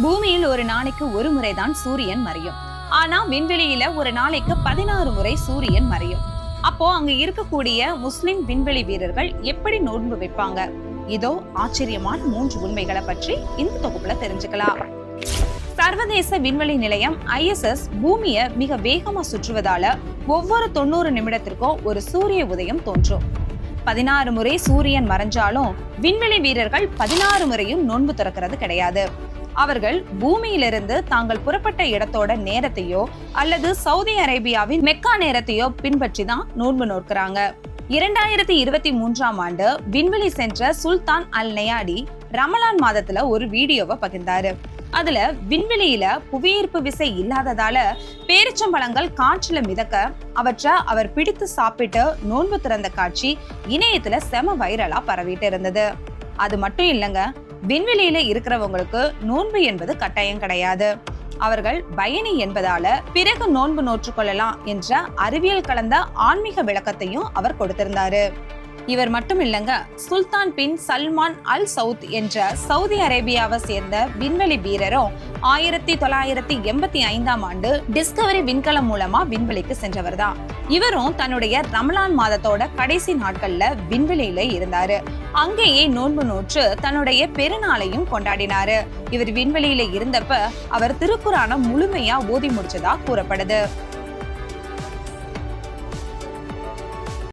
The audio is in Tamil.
பூமியில் ஒரு நாளைக்கு ஒரு முறைதான் சூரியன் மறையும். ஆனா விண்வெளியில ஒரு நாளைக்கு 16 முறை சூரியன் மறையும். அப்போ அங்க இருக்கக்கூடிய முஸ்லிம் விண்வெளி வீரர்கள் எப்படி நோன்பு வைப்பாங்க? இதோ ஆச்சரியமான 3 உண்மைகளை பற்றி இந்த தொகுப்புல தெரிஞ்சுக்கலாம். சர்வதேச விண்வெளி நிலையம் ISS பூமியை மிக வேகமா சுற்றுவதால ஒவ்வொரு 90 நிமிடத்திற்கும் ஒரு சூரிய உதயம் தோன்றும். 16 முறை சூரியன் மறைஞ்சாலும் விண்வெளி வீரர்கள் 16 முறையும் நோன்பு திறக்கிறது கிடையாது. அவர்கள் பூமியிலிருந்து தாங்கள் புறப்பட்ட இடத்தோட நேரத்தையோ அல்லது சவுதி அரேபியாவின் மெக்கா நேரத்தையோ பின்பற்றி தான் நோன்பு நோக்கிறாங்க. 2023ஆம் ஆண்டு விண்வெளி சென்ற சுல்தான் அல் நயாடி ரமலான் மாதத்துல ஒரு வீடியோவை பகிர்ந்தாரு. அதுல விண்வெளியில புவியீர்ப்பு விசை இல்லாததால பேரிச்சம்பழங்கள் காற்றுல மிதக்க அவற்றை அவர் பிடித்து சாப்பிட்டு நோன்பு திறந்த காட்சி இணையத்துல செம வைரலா பரவிட்டு இருந்தது. அது மட்டும் இல்லங்க, விண்வெளியில இருக்கிறவங்களுக்கு நோன்பு என்பது கட்டாயம் கிடையாது. அவர்கள் பயணி என்பதால பிறகு நோன்பு நோற்றுக்கொள்ளலாம் என்ற அறிவியல் கலந்த ஆன்மீக விளக்கத்தையும் அவர் கொடுத்திருந்தாரு. இவர் மட்டும் இல்லங்க, சுல்தான் பின் சல்மான் அல் சவுத் என்ற சவுதி அரேபியாவை சேர்ந்த விண்வெளி வீரரும் 1985ஆம் ஆண்டு டிஸ்கவரி விண்கலம் மூலமா விண்வெளிக்கு சென்றவர் தான். இவரும் தன்னுடைய ரமலான் மாதத்தோட கடைசி நாட்கள்ல விண்வெளியில இருந்தாரு. அங்கேயே நோன்பு நோற்று தன்னுடைய பெருநாளையும் கொண்டாடினாரு. இவர் விண்வெளியில இருந்தப்ப அவர் திருக்குரானை முழுமையா ஓதி முடிச்சதா கூறப்படுது.